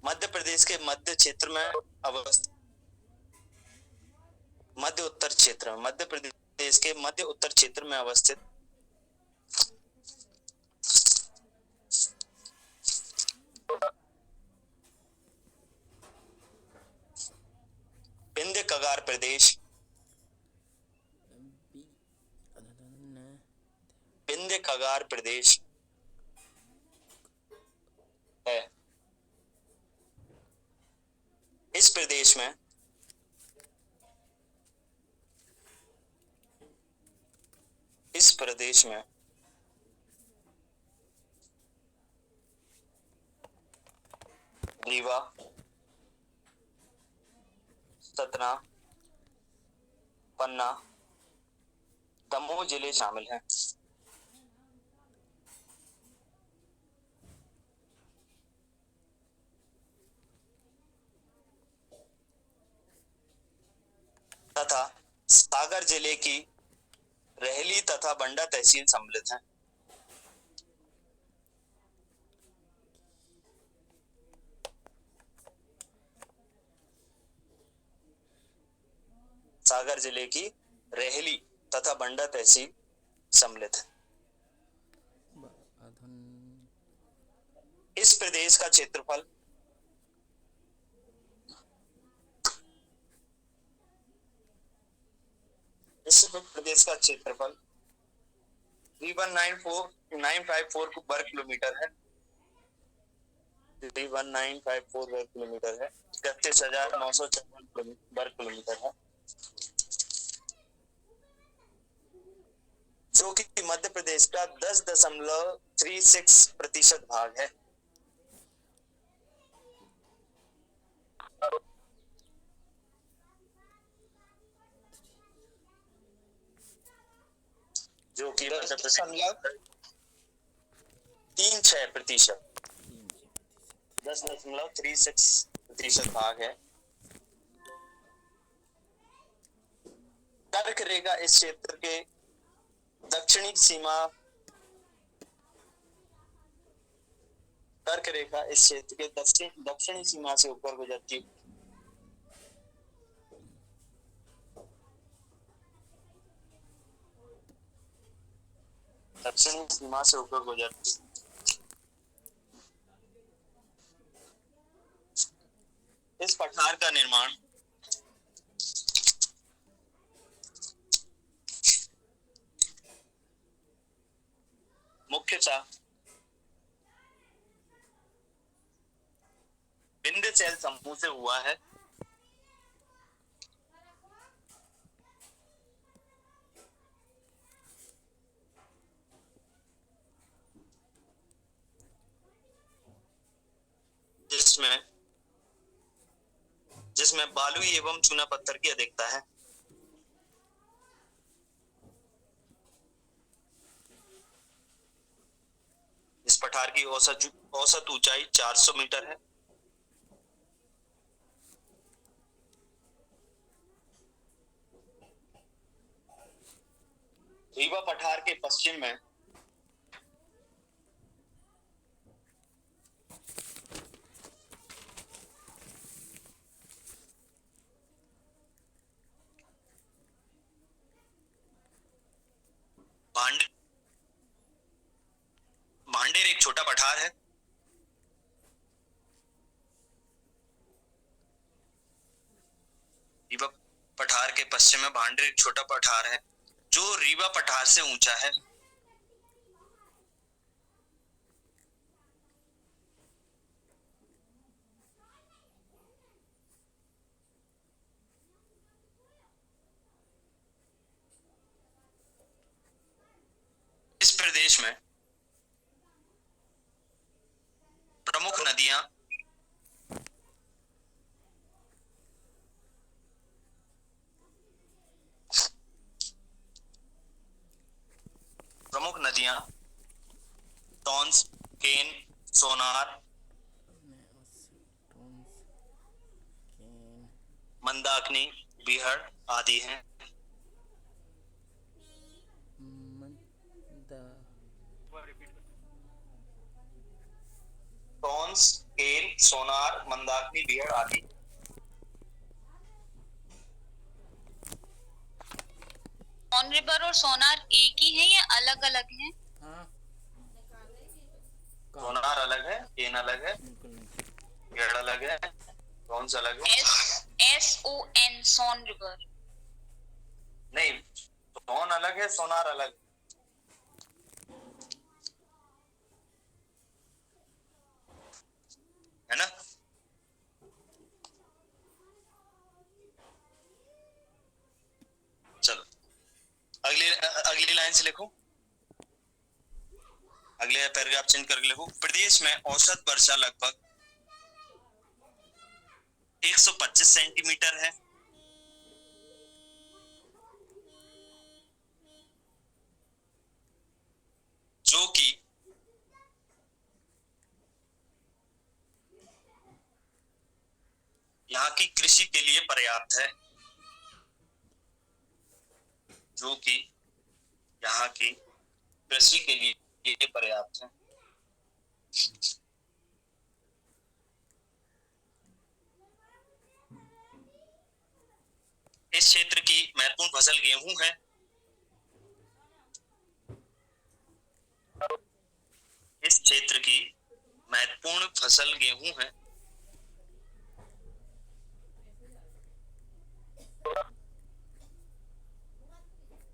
मध्य प्रदेश के मध्य क्षेत्र में अवस्थित, मध्य उत्तर क्षेत्र, मध्य प्रदेश के मध्य उत्तर क्षेत्र में अवस्थित विंध्य कगार प्रदेश, विंध्य कगार प्रदेश है। इस प्रदेश में रीवा, सतना, पन्ना, दमोह जिले शामिल हैं। तथा सागर जिले की रेहली तथा बंडा तहसील सम्मिलित हैं। सागर जिले की रेहली तथा बंडा तहसील सम्मिलित है। इस प्रदेश का क्षेत्रफल इस प्रदेश का क्षेत्रफल 3194954 वर्ग किलोमीटर है। 31954 वर्ग किलोमीटर है। 31,954 वर्ग किलोमीटर है, जो कि मध्य प्रदेश का 10.36% भाग है। जो कि 10.36%, 10.36% भाग है। कर्क रेखा इस क्षेत्र के दक्षिणी सीमा कर्क रेखा इस क्षेत्र के दक्षिणी सीमा से ऊपर गुजरती दक्षिणी सीमा से ऊपर गुजरती इस पठार का निर्माण मुख्यतः विंध्य शैल समूह से हुआ है। जिसमें बालू एवं चूना पत्थर की अधिकता है। इस पठार की औसत ऊंचाई 400 मीटर है। रीवा पठार के पश्चिम में भांडेर एक छोटा पठार है। रीवा पठार के पश्चिम में भांडेर एक छोटा पठार है, जो रीवा पठार से ऊंचा है। इस प्रदेश में प्रमुख नदियां टॉन्स, केन, सोनार, मंदाकिनी, बिहड़ आदि हैं। टॉन्स, केल, सोनार, मंदाकिनी, बिहड़ आदि। सोन रिवर और सोनार एक ही है या अलग अलग है? हाँ, सोनार अलग है, केन अलग है, बिल्कुल नहीं। बिहड़ अलग है, कौन सा अलग है? SON सोन रिवर। नहीं, सोन अलग है, सोनार अलग है ना। चलो अगली अगली लाइन से लिखो, अगले पैराग्राफ चेंज करके लिखो। प्रदेश में औसत वर्षा लगभग 125 सेंटीमीटर है, जो कि यहाँ की कृषि के लिए पर्याप्त है, जो कि यहाँ की कृषि के लिए पर्याप्त है। इस क्षेत्र की महत्वपूर्ण फसल गेहूं है। इस क्षेत्र की महत्वपूर्ण फसल गेहूं है।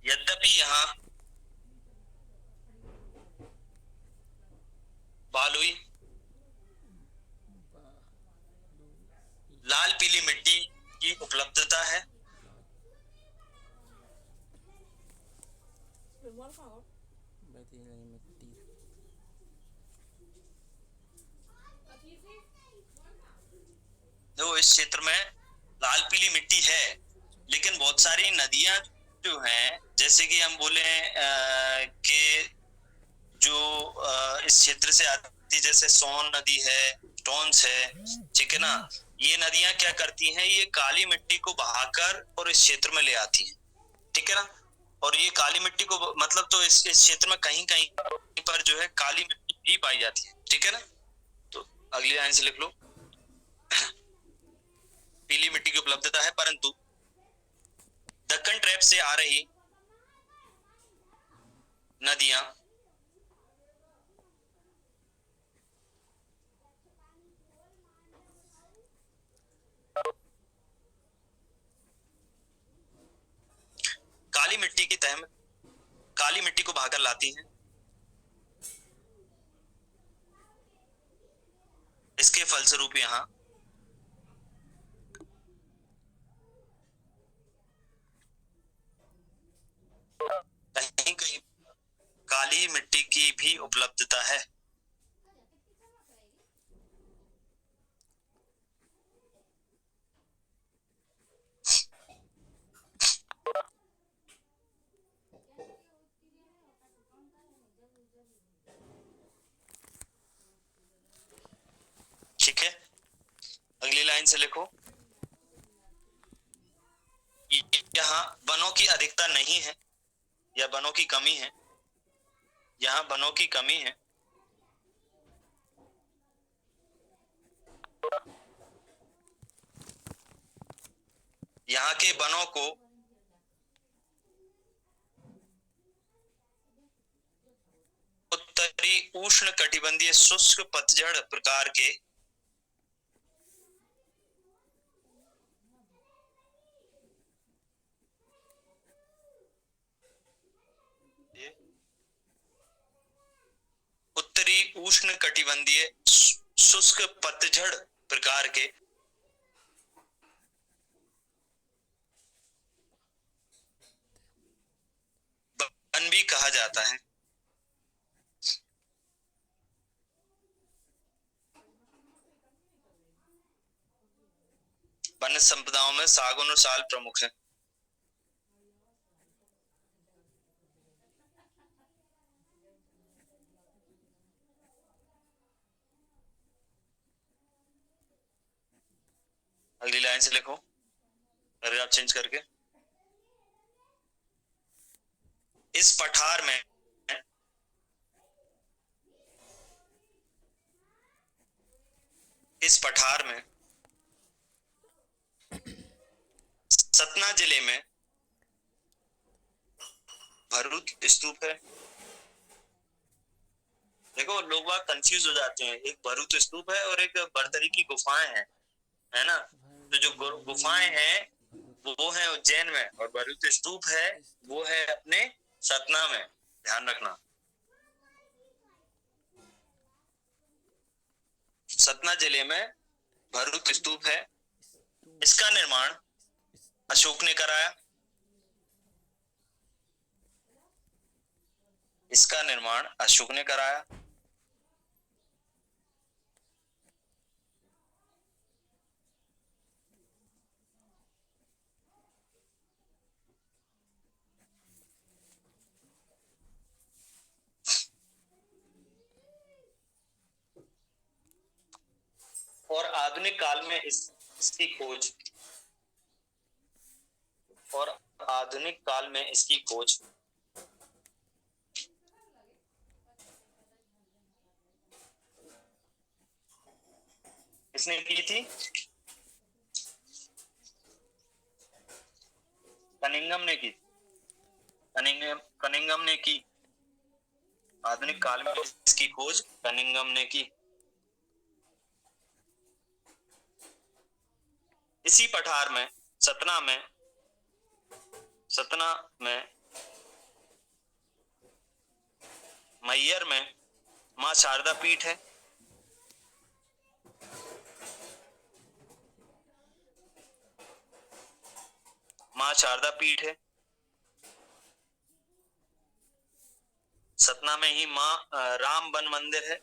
यद्यपि यहाँ बालुई, लाल पीली मिट्टी की उपलब्धता है। रेतीली मिट्टी। जो इस क्षेत्र में लाल पीली मिट्टी है, लेकिन बहुत सारी नदियां जो हैं, जैसे कि हम बोले कि जो इस क्षेत्र से आती, जैसे सोन नदी है, टोंस है, ठीक है ना। ये नदियां क्या करती हैं, ये काली मिट्टी को बहाकर और इस क्षेत्र में ले आती हैं, ठीक है ना। और ये काली मिट्टी को मतलब तो इस क्षेत्र में कहीं कहीं पर जो है काली मिट्टी भी पाई जाती है, ठीक है ना। तो अगली लाइन से लिख लो, पीली मिट्टी की उपलब्धता है, परंतु दक्कन ट्रैप से आ रही नदियां काली मिट्टी की तह में काली मिट्टी को बहाकर लाती हैं। इसके फलस्वरूप यहाँ कहीं कहीं काली मिट्टी की भी उपलब्धता है। ठीक है, अगली लाइन से लिखो, यहाँ वनों की अधिकता नहीं है या वनों की कमी है। यहाँ वनों की कमी है। यहाँ के वनों को उत्तरी उष्ण कटिबंधीय शुष्क पतझड़ प्रकार के उत्तरी उष्ण कटिबंधीय शुष्क पतझड़ प्रकार के वन भी कहा जाता है। वन संपदाओं में सागौन और साल प्रमुख है। अगली लाइन से लिखो, पैराग्राफ चेंज करके, इस पठार में इस पठार में सतना जिले में भरूच स्तूप है। देखो लोग बाग कंफ्यूज हो जाते हैं, एक भरूच स्तूप है और एक बरतरी की गुफाएं हैं, है ना। तो जो गुफाएं हैं वो है उज्जैन में और भरूच स्तूप है वो है अपने सतना में, ध्यान रखना। सतना जिले में भरूच स्तूप है। इसका निर्माण अशोक ने कराया। इसका निर्माण अशोक ने कराया। और आधुनिक काल में इसकी खोज और आधुनिक काल में इसकी खोज किसने की थी? कनिंघम ने की। कनिंघम ने की। आधुनिक काल में इसकी खोज कनिंघम ने की। इसी पठार में सतना में मैहर में मां शारदा पीठ है। मां शारदा पीठ है। सतना में ही मां रामबन मंदिर है।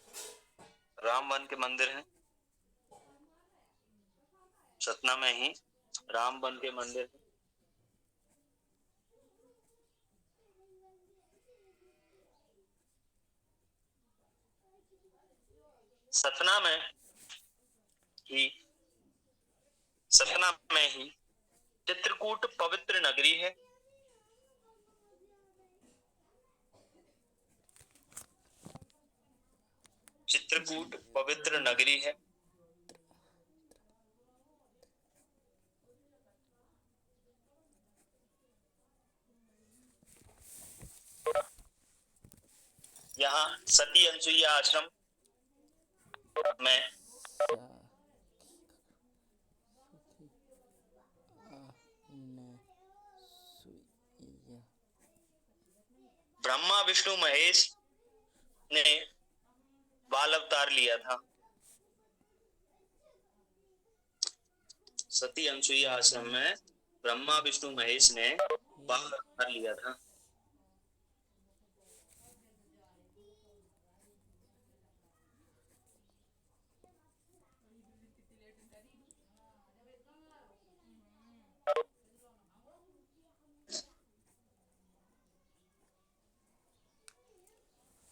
रामबन के मंदिर है। सतना में ही रामबन के मंदिर है। सतना में ही चित्रकूट पवित्र नगरी है। चित्रकूट पवित्र नगरी है। यहाँ सती अनसुईया आश्रम में ब्रह्मा विष्णु महेश ने बाल अवतार लिया था। सती अनसुईया आश्रम में ब्रह्मा विष्णु महेश ने बाल अवतार लिया था।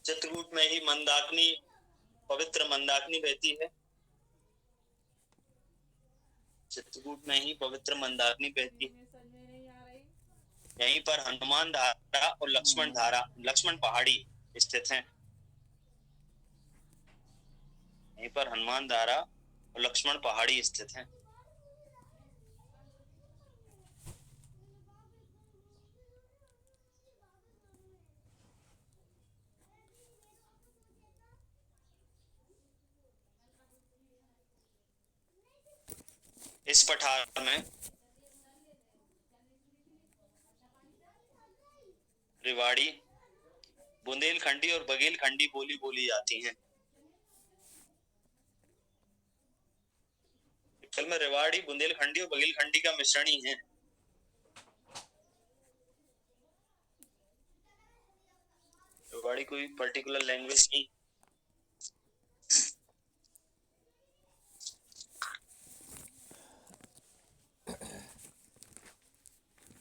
चित्रकूट में ही मंदाकिनी, पवित्र मंदाकिनी बहती है। चित्रकूट में ही पवित्र मंदाकिनी बहती है। यहीं पर हनुमान धारा और लक्ष्मण पहाड़ी स्थित हैं। यहीं पर हनुमान धारा और लक्ष्मण पहाड़ी स्थित हैं। इस पठार में रेवाड़ी, बुंदेलखंडी और बघेलखंडी बोली बोली जाती हैं। असल में रेवाड़ी, बुंदेलखंडी और बघेलखंडी का मिश्रण ही है। रेवाड़ी कोई पर्टिकुलर लैंग्वेज नहीं।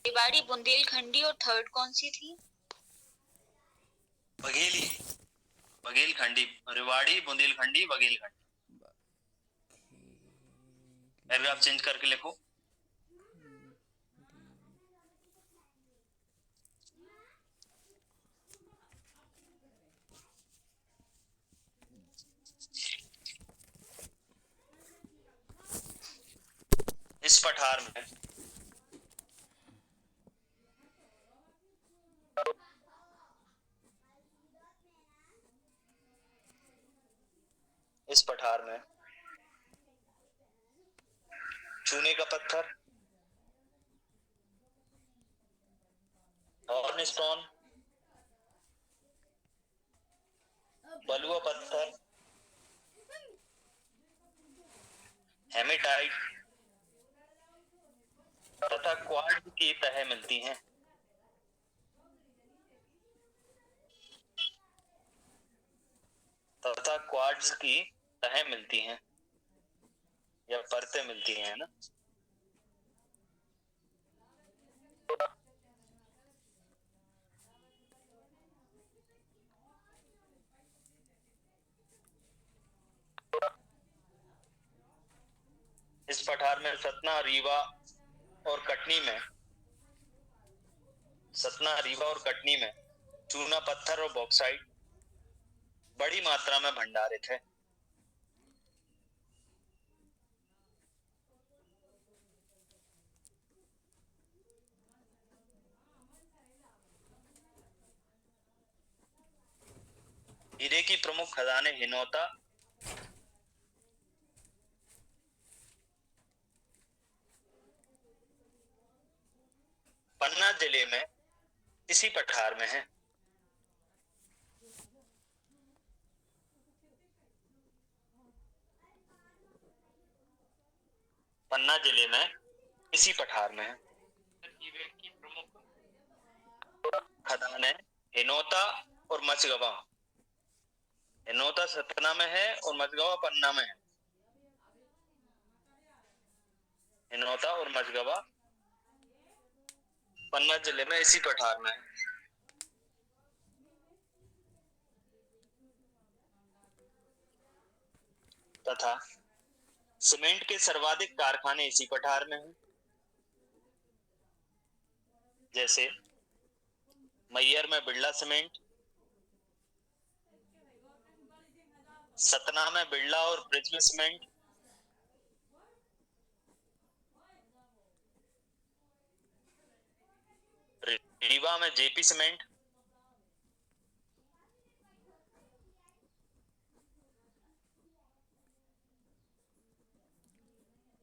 रेवाड़ी, बुंदेलखंडी और थर्ड कौन सी थी? बघेलखंडी। रेवाड़ी, बुंदेलखंडी, बघेलखंडी। पैराग्राफ चेंज करके लिखो। पठार में चूने का पत्थर, हॉर्नस्टोन, बलुआ पत्थर, हेमेटाइट तथा क्वार्ट्ज की तह मिलती हैं। या परतें मिलती हैं ना। इस पठार में सतना, रीवा और कटनी में चूना पत्थर और बॉक्साइट बड़ी मात्रा में भंडारित है। हीरे की प्रमुख खदानें हिनौता, पन्ना जिले में इसी पठार में है। पन्ना जिले में इसी पठार में है। हीरे की प्रमुख खदानें हिनौता और मचगवा। हिनौता सतना में है और मचगवा पन्ना में है। हिनौता और मचगवा पन्ना जिले में इसी पठार में है। तथा सीमेंट के सर्वाधिक कारखाने इसी पठार में हैं। जैसे मैयर में बिरला सीमेंट, सतना में बिरला और प्रिज्म सीमेंट, रीवा में जेपी सीमेंट,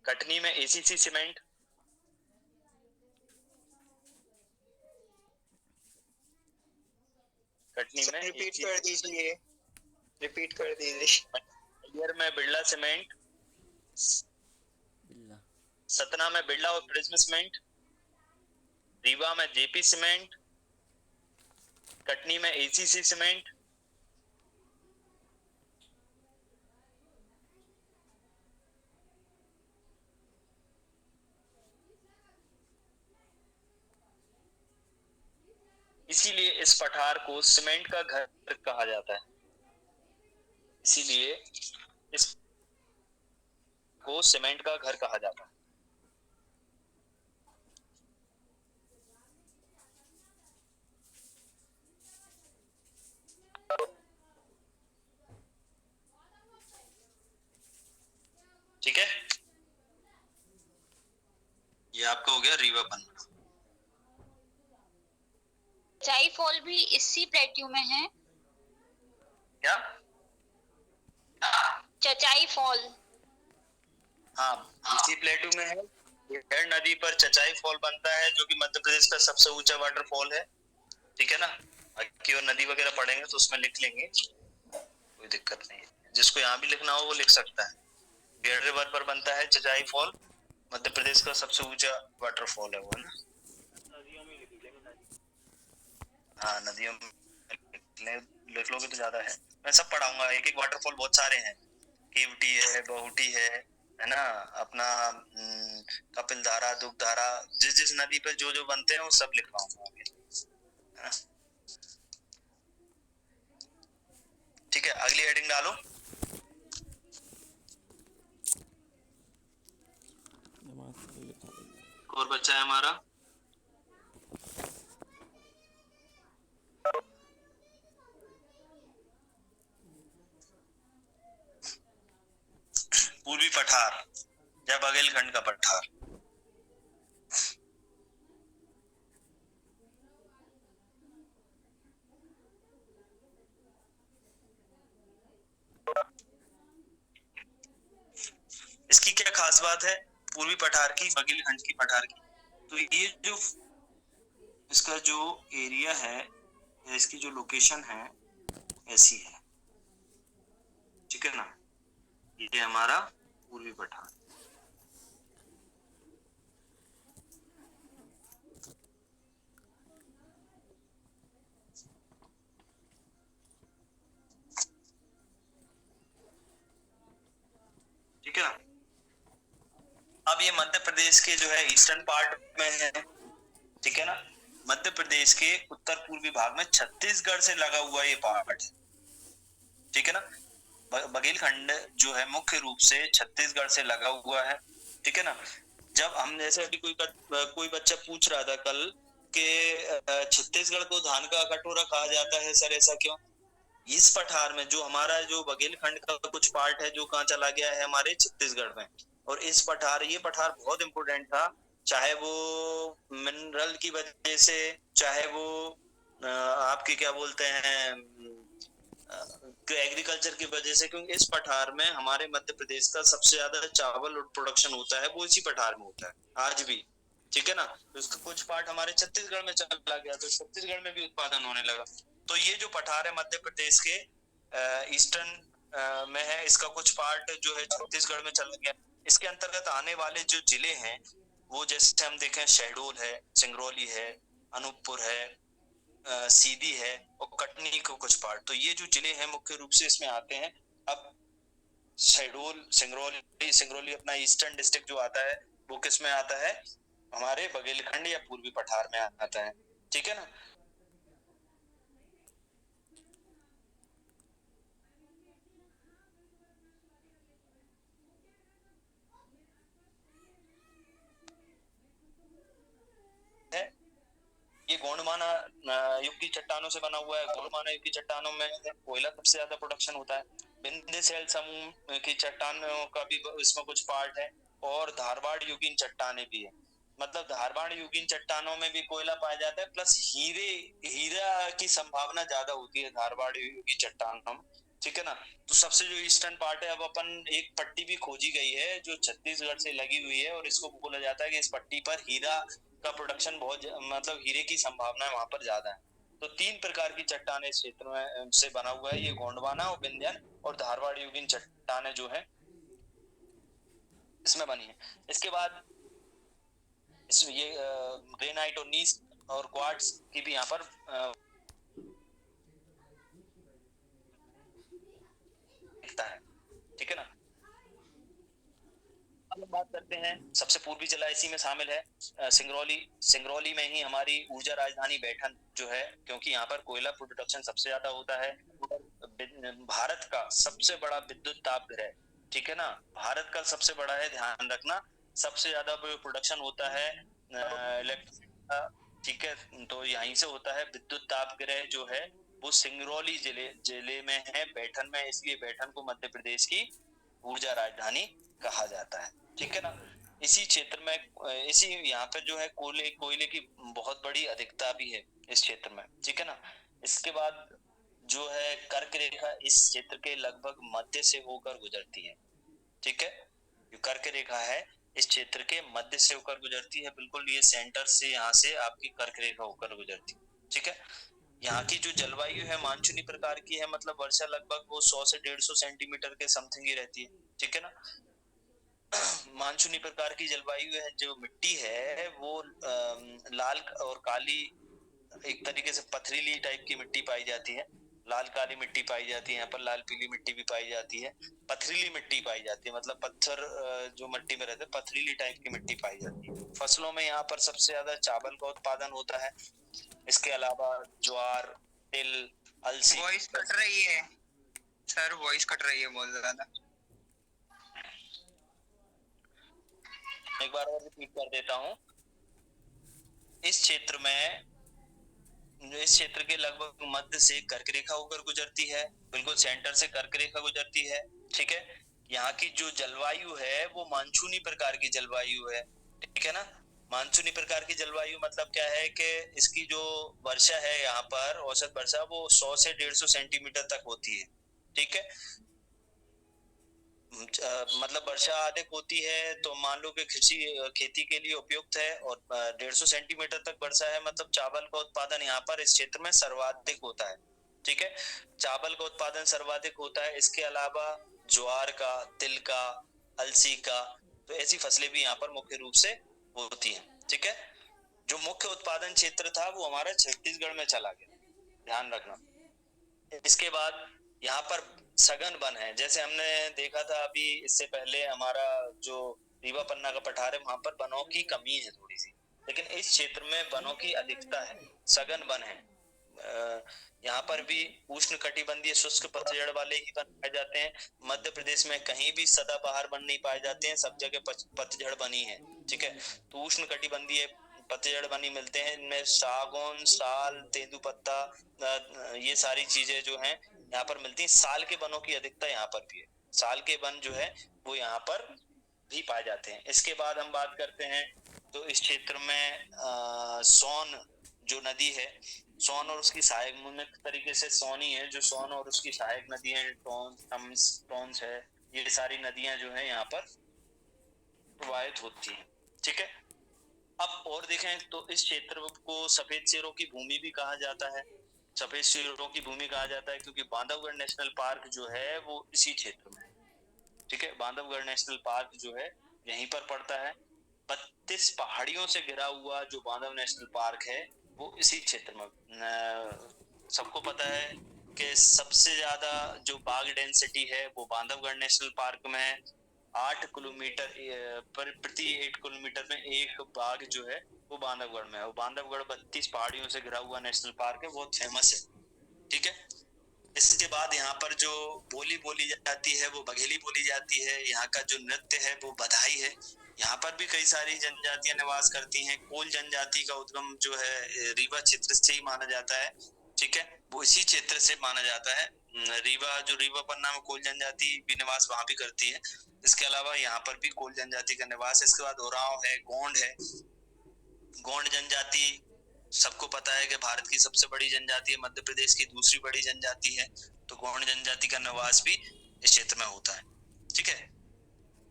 कटनी में एसीसी सीमेंट, रिपीट कर दीजिए। मैयर में बिरला सीमेंट, बिल्ला सतना में बिरला और प्रिज्म सीमेंट, रीवा में जेपी सीमेंट, कटनी में एसीसी सीमेंट, इसीलिए इस पठार को सीमेंट का घर कहा जाता है। इसीलिए इस को सीमेंट का घर कहा जाता है। ठीक है, ये आपका हो गया रीवा पन्ना। चचाई फॉल भी इसी प्लेट्यू में है। क्या? चचाई फॉल। हाँ, इसी प्लेटू में है। हेड नदी पर चचाई फॉल बनता है, जो कि मध्य प्रदेश का सबसे ऊंचा वाटरफॉल है। ठीक है ना। बाकी और नदी वगैरह पढ़ेंगे तो उसमें लिख लेंगे, कोई दिक्कत नहीं है। जिसको यहाँ भी लिखना हो वो लिख सकता है। बियर रिवर पर बनता है चचाई फॉल, मध्य प्रदेश का सबसे ऊंचा वाटरफॉल है वो, है ना। हाँ, नदियों में लिख लोगे तो ज्यादा है। मैं सब पढ़ाऊंगा, एक एक वाटरफॉल बहुत सारे हैं। केवटी है, बहुटी है ना, अपना कपिल धारा, दुख धारा, जिस जिस नदी पे जो जो बनते हैं वो सब लिखवाऊंगा आगे, है ना। ठीक है, अगली हेडिंग डालो। दिमाग से लिखा देगा। और बच्चा है हमारा पूर्वी पठार या बघेलखंड का पठार। इसकी क्या खास बात है पूर्वी पठार की, बघेलखंड की पठार की? तो ये जो इसका जो एरिया है, इसकी जो लोकेशन है ऐसी है, ठीक है ना। ये हमारा पूर्वी पठार। ठीक है ना। अब ये मध्य प्रदेश के जो है ईस्टर्न पार्ट में है, ठीक है ना। मध्य प्रदेश के उत्तर पूर्वी भाग में छत्तीसगढ़ से लगा हुआ ये पार्ट है, ठीक है ना। बघेलखंड जो है मुख्य रूप से छत्तीसगढ़ से लगा हुआ है, ठीक है ना। जब हम जैसे अभी कोई बच्चा पूछ रहा था कल कि छत्तीसगढ़ को धान का कटोरा कहा जाता है सर, ऐसा क्यों? इस पठार में जो हमारा जो बघेलखंड का कुछ पार्ट है जो कहाँ चला गया है, हमारे छत्तीसगढ़ में। और इस पठार, ये पठार बहुत इंपोर्टेंट था, चाहे वो मिनरल की वजह से, चाहे वो आपके क्या बोलते हैं एग्रीकल्चर की वजह से, क्योंकि इस पठार में हमारे मध्य प्रदेश का सबसे ज्यादा चावल प्रोडक्शन होता है, वो इसी पठार में होता है आज भी, ठीक है ना। तो इसका कुछ पार्ट हमारे छत्तीसगढ़ में चला गया, तो छत्तीसगढ़ में भी उत्पादन होने लगा। तो ये जो पठार है मध्य प्रदेश के ईस्टर्न में है, इसका कुछ पार्ट जो है छत्तीसगढ़ में चला गया। इसके अंतर्गत आने वाले जो जिले हैं वो जैसे हम देखें शहडोल है, सिंगरौली है, अनूपपुर है, सीधी है और कटनी को कुछ पार्ट। तो ये जो जिले हैं मुख्य रूप से इसमें आते हैं। अब शहडोल, सिंगरौली अपना ईस्टर्न डिस्ट्रिक्ट जो आता है वो किस में आता है, हमारे बघेलखंड या पूर्वी पठार में आता है, ठीक है ना। ये गोंडवाना युग की चट्टानों से बना हुआ है। गोंडवाना युग की चट्टानों में कोयला सबसे ज्यादा प्रोडक्शन होता है। विंध्य शैल समूह की चट्टानों का भी इसमें कुछ पार्ट है, और धारवाड़ युगीन चट्टाने भी है। मतलब धारवाड़ युगीन चट्टानों में भी कोयला पाया जाता है, प्लस हीरा की संभावना ज्यादा होती है धारवाड़ युगीन चट्टानों में, ठीक है ना। तो सबसे जो ईस्टर्न पार्ट है, अब अपन एक पट्टी भी खोजी गई है जो छत्तीसगढ़ से लगी हुई है, और इसको बोला जाता है कि इस पट्टी पर हीरा का प्रोडक्शन बहुत, मतलब हीरे की संभावना वहां पर ज्यादा है। तो 3 प्रकार की चट्टाने इस क्षेत्र में से बना हुआ है, ये गोंडवाना और विंध्यन और धारवाड़ युगीन चट्टाने जो है इसमें बनी है। इसके बाद इसमें ये ग्रेनाइट और नीस और क्वार्ट्ज की भी यहाँ पर दिखता है, ठीक है ना। अब बात करते हैं, सबसे पूर्वी जिला इसी में शामिल है सिंगरौली में ही हमारी ऊर्जा राजधानी बैठन जो है, क्योंकि यहाँ पर कोयला प्रोडक्शन सबसे ज्यादा होता है। भारत का सबसे बड़ा विद्युत ताप गृह, ठीक है ना, भारत का सबसे बड़ा है, ध्यान रखना। सबसे ज्यादा प्रोडक्शन होता है इलेक्ट्रिसिटी का, ठीक है। तो यहीं से होता है विद्युत ताप गृह जो है, वो सिंगरौली जिले में है, बैठन में। इसलिए बैठन को मध्य प्रदेश की ऊर्जा राजधानी कहा जाता है, ठीक है ना। इसी क्षेत्र में, इसी यहाँ पे जो है कोयले की बहुत बड़ी अधिकता भी है इस क्षेत्र में, ठीक है ना। इसके बाद जो है कर्क रेखा इस क्षेत्र के लगभग मध्य से होकर गुजरती है, ठीक है। जो कर्क रेखा है इस क्षेत्र के मध्य से होकर गुजरती है, बिल्कुल ये सेंटर से, यहाँ से आपकी कर्क रेखा होकर गुजरती है, ठीक है। यहाँ की जो जलवायु है मानसूनी प्रकार की है, मतलब वर्षा लगभग वो 100 से 150 सेंटीमीटर के समथिंग ही रहती है, ठीक है ना। मानसूनी प्रकार की जलवायु है। जो मिट्टी है वो लाल और काली, एक तरीके से पथरीली टाइप की मिट्टी पाई जाती है। लाल काली मिट्टी पाई जाती है, यहाँ पर लाल पीली मिट्टी भी पाई जाती है, पथरीली मिट्टी पाई जाती है, मतलब पत्थर जो मिट्टी में रहते हैं पथरीली टाइप की मिट्टी पाई जाती है। फसलों में यहाँ पर सबसे ज्यादा चावल का उत्पादन होता है। इसके अलावा ज्वार, तिल, अलसी। वॉइस कट रही है सर, वॉइस कट रही है बहुत ज्यादा। एक बार और रिपीट कर देता हूँ। इस क्षेत्र के लगभग मध्य से कर्क रेखा होकर गुजरती है, बिल्कुल सेंटर से कर्क रेखा गुजरती है, ठीक है। यहाँ की जो जलवायु है वो मानसूनी प्रकार की जलवायु है, ठीक है ना। मानसूनी प्रकार की जलवायु मतलब क्या है कि इसकी जो वर्षा है यहाँ पर औसत वर्षा वो 100 से 150 सेंटीमीटर तक होती है, ठीक है। मतलब वर्षा अधिक होती है तो मान लो कि कृषि खेती के लिए उपयुक्त है, और 150 सेंटीमीटर तक वर्षा है, मतलब चावल का उत्पादन यहाँ पर इस क्षेत्र में सर्वाधिक होता है। ठीक है, चावल का उत्पादन सर्वाधिक होता है। इसके अलावा ज्वार का, तिल का, अलसी का, तो ऐसी फसलें भी यहाँ पर मुख्य रूप से होती हैं। ठीक है, जो मुख्य उत्पादन क्षेत्र था वो हमारा छत्तीसगढ़ में चला गया, ध्यान रखना। इसके बाद यहाँ पर सघन वन है, जैसे हमने देखा था अभी इससे पहले हमारा जो रीवा पन्ना का पठार है, वहां पर वनों की कमी है थोड़ी सी, लेकिन इस क्षेत्र में वनों की अधिकता है, सघन वन है। यहाँ पर भी उष्ण कटिबंधीय शुष्क पतझड़ वाले ही वन पाए जाते हैं। मध्य प्रदेश में कहीं भी सदाबहार वन नहीं पाए जाते हैं, सब जगह पतझड़ बनी है। ठीक है, तो उष्ण कटिबंधीय पतझड़ बनी मिलते हैं, इनमें सागौन, साल, तेंदुपत्ता, ये सारी चीजें जो हैं यहाँ पर मिलती हैं। साल के वनों की अधिकता यहाँ पर भी है, साल के वन जो है वो यहाँ पर भी पाए जाते हैं। इसके बाद हम बात करते हैं तो इस क्षेत्र में सोन जो नदी है, सोन और उसकी सहायक, मुख्य तरीके से सोनी है जो सोन और उसकी सहायक नदी है, टॉन्स है, ये सारी नदियां जो है यहाँ पर प्रवाहित होती हैं। ठीक है, अब और देखें तो इस क्षेत्र को सफेद शेरों की भूमि भी कहा जाता है। सफेद शेरों की भूमि कहा जाता है क्योंकि बांधवगढ़ नेशनल पार्क जो है वो इसी क्षेत्र में है। ठीक है, बांधवगढ़ नेशनल पार्क जो है यहीं पर पड़ता है। 32 पहाड़ियों से घिरा हुआ जो बांधव नेशनल पार्क है वो इसी क्षेत्र में। सबको पता है कि सबसे ज्यादा जो बाघ डेंसिटी है वो बांधवगढ़ नेशनल पार्क में है। 8 किलोमीटर प्रति 8 किलोमीटर में एक बाघ जो है वो बांधवगढ़ में है। वो बांधवगढ़ 32 पहाड़ियों से घिरा हुआ नेशनल पार्क है, बहुत फेमस है। ठीक है, इसके बाद यहाँ पर जो बोली बोली जाती है वो बघेली बोली जाती है। यहाँ का जो नृत्य है वो बधाई है। यहाँ पर भी कई सारी जनजातियां निवास करती हैं। कोल जनजाति का उद्गम जो है रीवा क्षेत्र से ही माना जाता है। ठीक है, वो इसी क्षेत्र से माना जाता है। रीवा, जो रीवा पन्ना में कोल जनजाति भी निवास वहां भी करती है। इसके अलावा यहाँ पर भी कोल जनजाति का निवास है। इसके बाद उरांव है, गोंड है। गोंड जनजाति सबको पता है कि भारत की सबसे बड़ी जनजाति है, मध्य प्रदेश की दूसरी बड़ी जनजाति है, तो गोंड जनजाति का निवास भी इस क्षेत्र में होता है। ठीक है,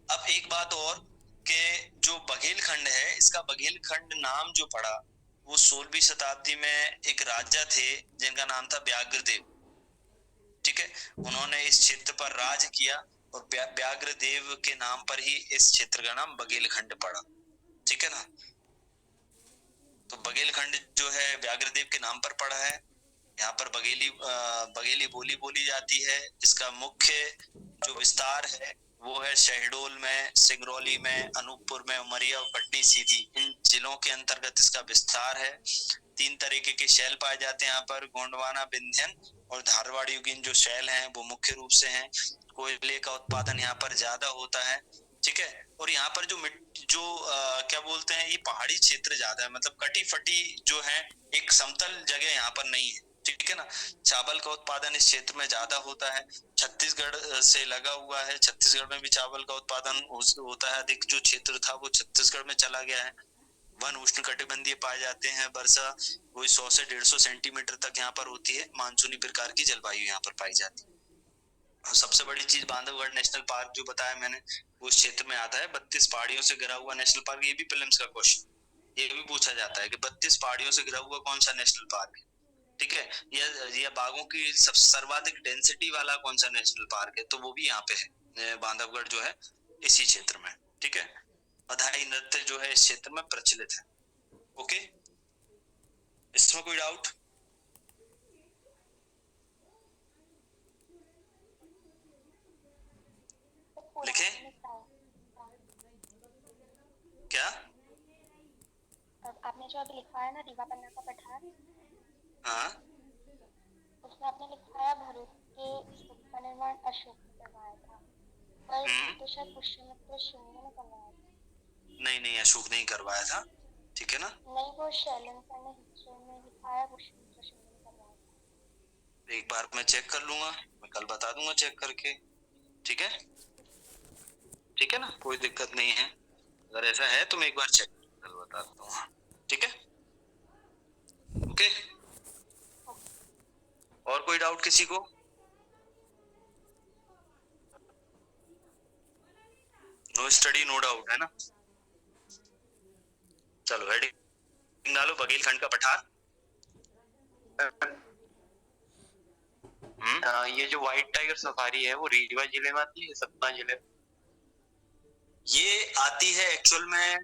अब एक बात और कि जो बघेलखंड है, इसका बघेलखंड नाम जो पड़ा वो 16वीं शताब्दी में एक राजा थे जिनका नाम था व्याघ्रदेव। ठीक है, उन्होंने इस क्षेत्र पर राज किया और व्याघ्रदेव के नाम पर ही इस क्षेत्र का नाम बघेलखंड पड़ा। ठीक है ना, तो बघेलखंड जो है व्याघ्रदेव के नाम पर पड़ा है। यहाँ पर बघेली बोली बोली जाती है। इसका मुख्य जो विस्तार है वो है शहडोल में, सिंगरौली में, अनूपपुर में, उमरिया और पटनी सीधी, इन जिलों के अंतर्गत इसका विस्तार है। 3 तरीके के शैल पाए जाते हैं यहाँ पर, गोंडवाना, विंध्यन और धारवाड़ युगीन जो शैल हैं वो मुख्य रूप से हैं। कोयले का उत्पादन यहाँ पर ज्यादा होता है। ठीक है, और यहाँ पर जो क्या बोलते हैं, ये पहाड़ी क्षेत्र ज्यादा है, मतलब कटी फटी जो है, एक समतल जगह यहाँ पर नहीं है। ठीक है ना, चावल का उत्पादन इस क्षेत्र में ज्यादा होता है। छत्तीसगढ़ से लगा हुआ है, छत्तीसगढ़ में भी चावल का उत्पादन होता है अधिक। जो क्षेत्र था वो छत्तीसगढ़ में चला गया है। वन उष्ण कटिबंधीय पाए जाते हैं। वर्षा वही 100 से 150 सेंटीमीटर तक यहाँ पर होती है। मानसूनी प्रकार की जलवायु यहाँ पर पाई जाती है। और सबसे बड़ी चीज, बांधवगढ़ नेशनल पार्क जो बताया मैंने वो इस क्षेत्र में आता है। 32 पहाड़ियों से घिरा हुआ नेशनल पार्क, ये भी प्रीलिम्स का क्वेश्चन, ये भी पूछा जाता है कि 32 पहाड़ियों से घिरा हुआ कौन सा नेशनल पार्क है। ठीक है, यह बाघों की सर्वाधिक डेंसिटी वाला कौन सा नेशनल पार्क है, तो वो भी यहाँ पे है, बांधवगढ़ जो है इसी क्षेत्र में। ठीक है, बधाई नृत्य जो है इस क्षेत्र में प्रचलित है। ओके, इसमें कोई डाउट? लिखे क्या? आपने जो अभी लिखा है ना रीवा पन्ना का पठार, हाँ, उसमें आपने लिखा है भरूच के स्तूप का निर्माण अशोक ने करवाया था, पर तो शायद पुष्यमित्र शुंग ने करवाया था। नहीं, अशोक नहीं करवाया था। ठीक है ना, नहीं, वो शैलेंद्र ने हिस्ट्री में लिखा है पुष्यमित्र शुंग ने करवाया था। एक बार मैं चेक कर लूंगा, मैं कल बता दूंगा चेक करके। ठीक है, ठीक है ना, कोई दिक्कत नहीं है। अगर ऐसा है तो मैं एक बार चेक कर बता दूंगा। ठीक है, ओके। और कोई डाउट किसी को? नो स्टडी नो डाउट, है ना। चलो हेडिंग डालो, बघेलखंड का पठार। ये जो व्हाइट टाइगर सफारी है वो रीवा जिले में आती है, सतना जिले में? ये आती है एक्चुअल में,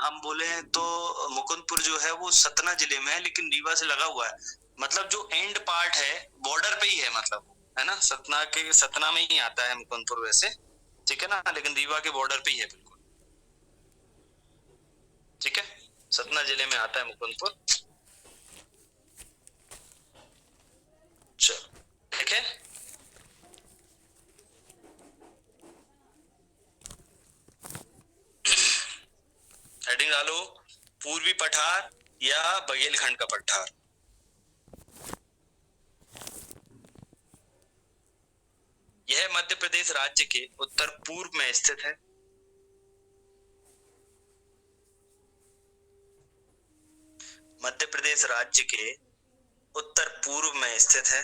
हम बोले तो मुकुंदपुर जो है वो सतना जिले में है, लेकिन रीवा से लगा हुआ है। मतलब जो एंड पार्ट है बॉर्डर पे ही है, मतलब, है ना। सतना में ही आता है मुकुंदपुर वैसे, ठीक है ना, लेकिन रीवा के बॉर्डर पे ही है बिल्कुल, ठीक है। सतना जिले में आता है मुकुंदपुर। चलो ठीक है। हेडिंग डालो, पूर्वी पठार या बघेलखंड का पठार। यह मध्य प्रदेश राज्य के उत्तर पूर्व में स्थित है। मध्य प्रदेश राज्य के उत्तर पूर्व में स्थित है।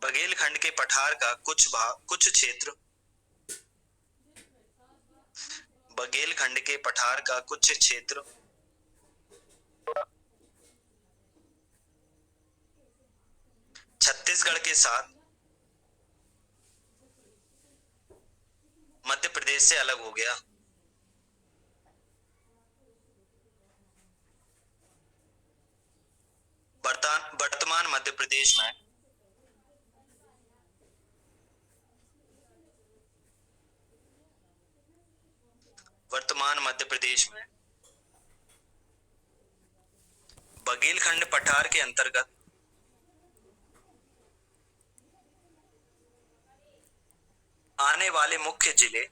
बघेलखंड के पठार का कुछ क्षेत्र, बघेलखंड के पठार का कुछ क्षेत्र छत्तीसगढ़ के साथ मध्य प्रदेश से अलग हो गया। वर्तमान मध्य प्रदेश में बघेलखंड पठार के अंतर्गत आने वाले मुख्य जिले,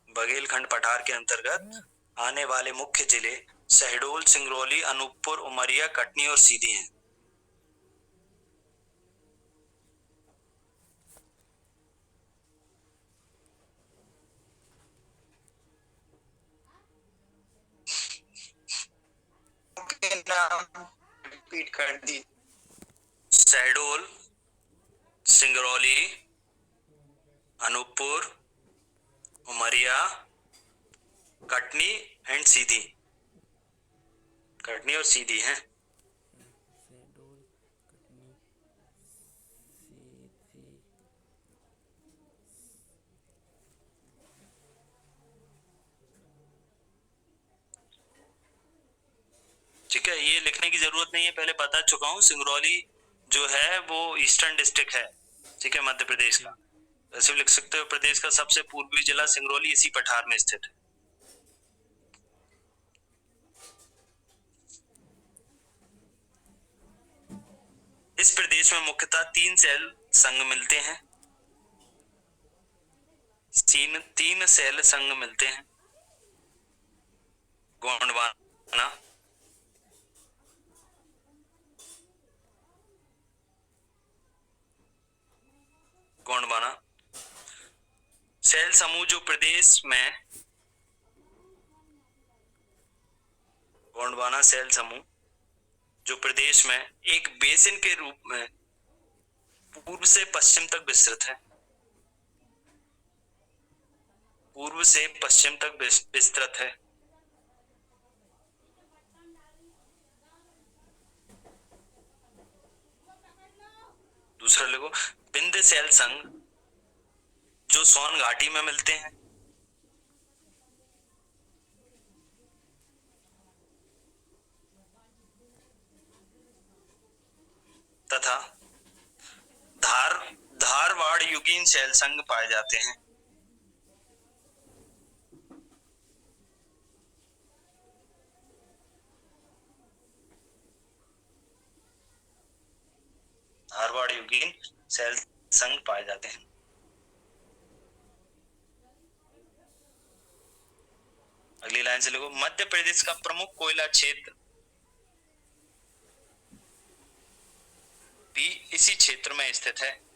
बघेलखंड पठार के अंतर्गत आने वाले मुख्य जिले शहडोल, सिंगरौली, अनूपपुर, उमरिया, कटनी और सीधी हैं। नाम रिपीट कर दी। शहडोल, सिंगरौली, अनूपपुर, उमरिया, कटनी एंड सीधी। कटनी और सीधी हैं। शहडोल, कटनी, सीधी। ठीक है, ये लिखने की जरूरत नहीं है, पहले बता चुका हूँ। सिंगरौली जो है वो ईस्टर्न डिस्ट्रिक्ट है, ठीक है, मध्य प्रदेश का। ऐसे लिख सकते हो, प्रदेश का सबसे पूर्वी जिला सिंगरौली इसी पठार में स्थित है। इस प्रदेश में मुख्यतः 3 सेल संघ मिलते हैं। 3 सेल संघ मिलते हैं। गोंडवाना, सेल समूह जो प्रदेश में, गोंडवाना सेल समूह जो प्रदेश में एक बेसिन के रूप में पूर्व से पश्चिम तक विस्तृत है। पूर्व से पश्चिम तक विस्तृत है। दूसरा लिखो, विंध्य सेल संघ जो सोन घाटी में मिलते हैं। तथा धारवाड़ युगीन सेल संघ पाए जाते हैं। धारवाड़ युगीन सेल संघ पाए जाते हैं। अगली लाइन से लिखो, मध्य प्रदेश का प्रमुख कोयला क्षेत्र भी इसी क्षेत्र में स्थित है।